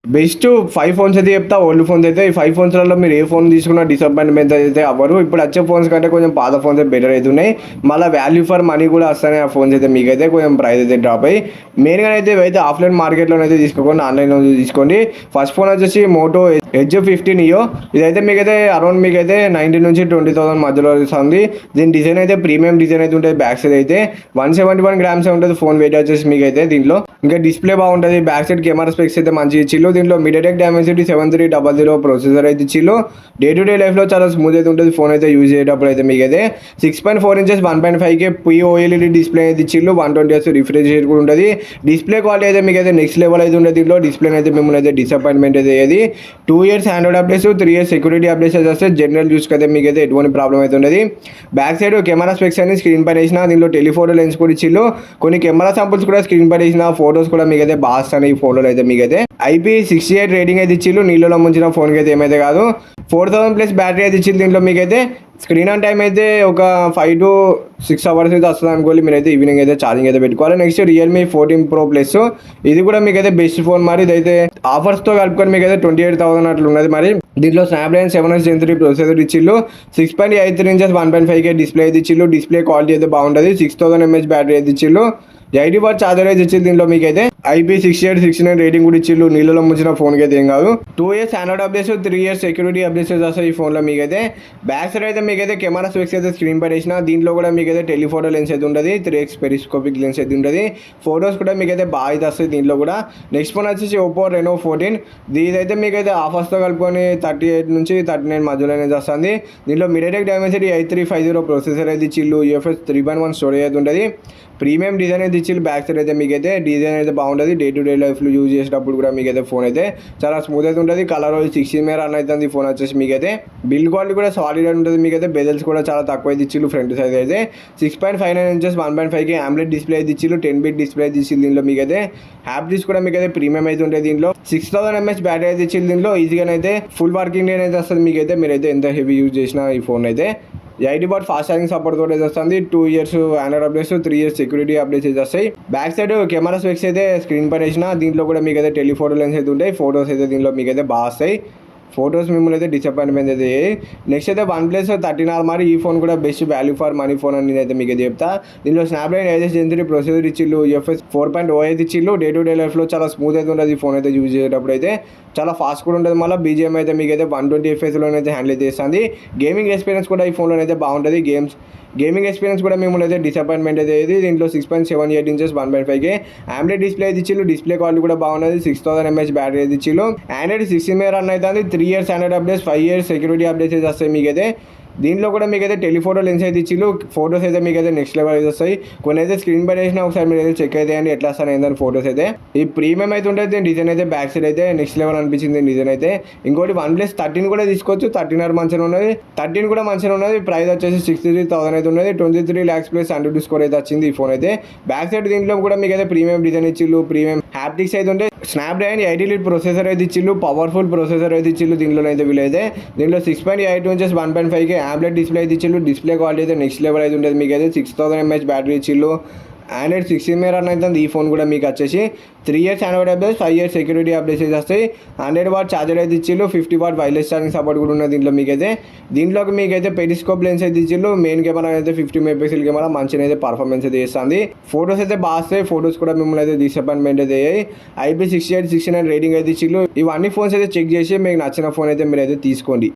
Best 5 phones అయితే చెప్తా. Old phones అయితే ఈ 5 ఫోన్స్‌లలో మీరు ఏ ఫోన్ తీసుకున్నా డిసప్పాయింట్‌మెంట్ అయితే అవ్వరు. ఇప్పుడు వచ్చే ఫోన్స్ కంటే కొంచెం పాత ఫోన్స్ బెటర్ అయితున్నాయి. మళ్ళీ వాల్యూ ఫర్ మనీ కూడా వస్తున్నాయి ఆ ఫోన్స్ అయితే. మీకైతే కొంచెం ప్రైస్ అయితే డ్రాప్ అయ్యి మెయిన్‌గా అయితే ఇవైతే ఆఫ్లైన్ మార్కెట్‌లోనైతే తీసుకోకుండా ఆన్‌లైన్‌లో తీసుకోండి. ఫస్ట్ ఫోన్ వచ్చేసి మోటో ఎడ్జ్ 15 నియో. ఇదైతే మీకైతే అరౌండ్ మీకైతే 19 నుంచి 20,000 మధ్యలో వస్తుంది. దీని డిజైన్ అయితే ప్రీమియం డిజైన్ అయితే ఉంటుంది. బ్యాక్ సైడ్ అయితే 171 గ్రామ్స్ ఉంటుంది ఫోన్ వెయిట్ వచ్చేసి మీకైతే దీంట్లో. ఇంకా డిస్ప్లే బాగుంటుంది. బ్యాక్ సైడ్ కెమెరా స్పెక్స్ అయితే మంచిగా ఇచ్చిల్లు. దీంట్లో మీడియాటెక్ డైమెన్సిటీ 7300 ప్రొసెసర్ అయితే ఇచ్చిల్లు. డే టు డే లైఫ్లో చాలా స్మూత్ అయితే ఉంటుంది ఫోన్ అయితే యూజ్ చేసేటప్పుడు అయితే మీకైతే 6.4 ఇంచెస్ 1.5K POLED డిస్ప్లే అయితే ఇచ్చిల్లు. 120Hz రిఫ్రెష్ రేట్ కూడా ఉంటుంది. డిస్ప్లే క్వాలిటీ అయితే మీకైతే నెక్స్ట్ లెవెల్ అయితే ఉంటుంది. దీంట్లో డిస్ప్లే అయితే మిమ్మల్ని అయితే డిసప్పాయింట్మెంట్ అయితే అయ్యేది. 2 years Android updates, 3 years security updates వస్తే జనరల్ యూస్కి అయితే మీకైతే ఎటువంటి ప్రాబ్లం అయితే ఉండదు. బ్యాక్ సైడ్ కెమెరా స్పెక్స్ అని స్క్రీన్ పైన వేసిన దీంట్లో టెలిఫోటో లెన్స్ కూడా ఇచ్చిల్లు. కొన్ని కెమెరా సాంపుల్స్ కూడా స్క్రీన్ పైన వేసిన ఫోటోస్ కూడా మీకైతే బాగా వస్తాయి ఈ ఫోటోలు అయితే. మీకైతే IP68 రేటింగ్ అయితే ఇచ్చిల్లు. నీళ్ళలో ముంచిన ఫోన్కి అయితే ఏమైతే కాదు. 4000+ బ్యాటరీ అయితే ఇచ్చింది. దీంట్లో మీకైతే స్క్రీన్ ఆన్ టైం అయితే ఒక 5 to 6 hours అయితే వస్తుంది అనుకోవాలి. మీరైతే ఈవినింగ్ అయితే ఛార్జింగ్ అయితే పెట్టుకోవాలి. నెక్స్ట్ Realme 14 Pro Plus, ఇది కూడా మీకైతే బెస్ట్ ఫోన్. మరి ఇదైతే ఆఫర్స్తో కలుపుకొని మీకైతే 28,000 అట్లా ఉన్నది. మరి దీంట్లో స్నాప్డ్రాగన్ 7 Gen 3 ప్రొసెసర్ ఇచ్చిల్లు. 6.83 ఇంచెస్ 1.5K డిస్ప్లే అయితే ఇచ్చిల్లు. డిస్ప్లే క్వాలిటీ అయితే బాగుంటుంది. 6000 mAh బ్యాటరీ అయితే ఇచ్చిల్లు. 80 వాట్ ఛార్జర్ అయితే ఇచ్చింది. దీంట్లో మీకైతే IP68 69 రేటింగ్ కూడా ఇచ్చిల్లు. నీళ్ళలో ముంచిన ఫోన్కి అయితే ఏం కాదు. 2 years Android updates, 3 years security updates వస్తాయి ఈ ఫోన్లో మీకైతే. బ్యాక్ సైడ్ అయితే మీకైతే కెమెరా స్పెక్స్ అయితే స్క్రీన్ పై వేసిన. దీంట్లో కూడా మీకైతే టెలిఫోటో లెన్స్ అయితే ఉంటుంది. 3x పెరిస్కోపిక్ లెన్స్ అయితే ఉంటుంది. ఫోటోస్ కూడా మీకైతే బాగా అయితే వస్తాయి దీంట్లో కూడా. నెక్స్ట్ ఫోన్ వచ్చేసి Oppo Reno 14. దీదైతే మీకైతే ఆఫర్స్తో కలుపుకొని 38 నుంచి 39 మధ్యలో అనేది వస్తుంది. దీంట్లో మీడియాటెక్ డైమెన్సిటీ 8350 ప్రొసెసర్ అయితే ఇచ్చిల్లు. UFS 3.1 స్టోరేజ్ అయితే ఉంటుంది. ప్రీమియం డిజైన్ అయితే ఇచ్చిల్లు. బ్యాక్ సైడ్ అయితే మీకైతే డిజైన్ అయితే బాగుంటుంది. డే టు డే లైఫ్లో యూజ్ చేసేటప్పుడు కూడా మీకైతే ఫోన్ అయితే చాలా స్మూత్ అయితే ఉంటుంది. కలర్ 16 మేర రన్ అవుతుంది ఫోన్ వచ్చేసి మీకైతే. బిల్డ్ క్వాలిటీ కూడా సాలిడ్ ఉంటుంది. మీకైతే బెజల్స్ కూడా చాలా తక్కువ అయితే ఇచ్చిల్లు. ఫ్రంట్ సైజ్ అయితే 6.59 ఇంచెస్ 1.5K AMOLED డిస్ప్లే అయితే ఇచ్చిల్లు. 10-bit డిస్ప్లే అయితే ఇచ్చిల్లు. దీంట్లో మీకైతే హ్యాప్టిక్స్ కూడా మీకైతే ప్రీమియం అయితే ఉంటుంది. దీంట్లో 6000 mAh బ్యాటరీ అయితే ఇచ్చిల్లు. దీంట్లో ఈజీగా అయితే ఫుల్ వర్కింగ్ డే అయితే వస్తుంది మీకైతే. మీరైతే ఎంత హెవీ యూజ్ చేసినా ఈ ఫోన్ అయితే 80 వాట్ ఫాస్ట్ ఛార్జింగ్ సపోర్ట్ తోటి అయితే వస్తుంది. 2 years Android updates, 3 years security updates అయితే వస్తాయి. బ్యాక్ సైడ్ కెమెరా స్పెక్స్ అయితే స్క్రీన్ పైన వేసిన. దీంట్లో కూడా మీకైతే టెలిఫోటో లెన్స్ అయితే ఉంటాయి. ఫోటోస్ అయితే దీంట్లో మీకైతే బాగా వస్తాయి. ఫోటోస్ మిమ్మల్ని అయితే డిసప్పాయింట్మెంట్ అయితే. నెక్స్ట్ అయితే OnePlus 13R. మరి ఈ ఫోన్ కూడా best value for money phone అని నేనైతే మీకు చెప్తా. దీంట్లో స్నాప్డ్రాగన్ 8 Gen 3 ప్రొసెసర్ ఇచ్చిల్లు. UFS 4.0 అయితే ఇచ్చిల్లు. డే టు డే లైఫ్లో చాలా స్మూత్ అయితే ఉంటుంది ఈ ఫోన్ అయితే యూజ్ చేసేటప్పుడు అయితే. చాలా ఫాస్ట్ కూడా ఉంటుంది. మళ్ళీ BGM అయితే మీకైతే 120 FPS హ్యాండిల్ అయితే చేస్తుంది. గేమింగ్ ఎక్స్పీరియన్స్ కూడా ఈ ఫోన్లో అయితే బాగుంటుంది. గేమింగ్ ఎక్స్పీరియన్స్ కూడా మిమ్మల్ని అయితే డిసప్పాయింట్మెంట్ అయితే ఇది. దీంట్లో 6.78 ఇంచెస్ 1.5K AMOLED డిస్ప్లే అయితే ఇచ్చిల్లు. డిస్ప్లే క్వాలిటీ కూడా బాగున్నది. 6000 mAh బ్యాటరీ అయితే ఇచ్చిల్లు. ఆండ్రాయిడ్ 16 మేర రన్ అవుతుంది. 3 years Android updates, 5 years security updates అయితే వస్తాయి మీకైతే. దీంట్లో కూడా మీకైతే టెలిఫోటో లెన్స్ అయితే ఇచ్చిల్లు. ఫోటోస్ అయితే మీకైతే నెక్స్ట్ లెవెల్ అయితే వస్తాయి. కొన్ని అయితే స్క్రీన్ పై వేసినా ఒకసారి మీరు అయితే చెక్ అయితే అండి ఎట్లా వస్తాను ఏందని ఫోటోస్ అయితే. ఈ ప్రీమియం అయితే ఉంటుంది. డిజైన్ అయితే బ్యాక్ సైడ్ అయితే నెక్స్ట్ లెవెల్ అనిపించింది డిజైన్ అయితే. ఇంకోటి OnePlus 13 కూడా తీసుకోవచ్చు. 13R మంచిగా ఉన్నది. 13 కూడా మంచిగా ఉన్నది. ప్రైస్ వచ్చేసి 63,000 అయితే ఉన్నది. 23 lakhs ప్లస్ అండర్ స్కోర్ అయితే వచ్చింది ఈ ఫోన్ అయితే. బ్యాక్ సైడ్ దీంట్లో కూడా మీకైతే ప్రీమియం డిజైన్ ఇచ్చిల్లు. ప్రీమియం హ్యాప్టిక్స్ అయితే ఉంటే స్నాప్డ్రాగన్ 80 లీడ్ ప్రొసెసర్ అయితే ఇచ్చిల్లు. పవర్ఫుల్ ప్రొసెసర్ అయితే ఇచ్చిల్లు. దీంట్లో అయితే వీలైతే దీంట్లో 6.82 ఇంచెస్ 1.5K AMOLED డిస్ప్లే అయితే ఇచ్చిల్లు. డిస్ప్లే క్వాలిటీ అయితే నెక్స్ట్ లెవెల్ అయితే ఉంటుంది. మీకు అయితే 6000 mAh బ్యాటరీ ఇచ్చిల్లు. ఆండ్రాయిడ్ 16 మేర రన్ అవుతుంది ఈ ఫోన్ కూడా. మీకు వచ్చేసి 3 years Android updates, 5 years security updates అయితే వస్తాయి. 100 వాట్ ఛార్జర్ అయితే ఇచ్చిల్లు. 50 వాట్ వైర్లెస్ ఛార్జింగ్ సపోర్ట్ కూడా ఉన్నది దీంట్లో మీకైతే. దీంట్లోకి మీకైతే పెరిస్కోప్ లెన్స్ అయితే ఇచ్చిల్లు. మెయిన్ కెమెరా అయితే 50 MP కెమెరా మంచిగా అయితే పర్ఫార్మెన్స్ అయితే చేస్తుంది. ఫోటోస్ అయితే బాగా వస్తాయి. ఫోటోస్ కూడా మిమ్మల్ని అయితే డిసప్పాయింట్మెంట్ అయితే అయ్యాయి. IP68 69 రేటింగ్ అయితే ఇచ్చిల్లు. ఇవన్నీ ఫోన్స్ అయితే చెక్ చేసి మీకు నచ్చిన ఫోన్ అయితే మీరు అయితే తీసుకోండి.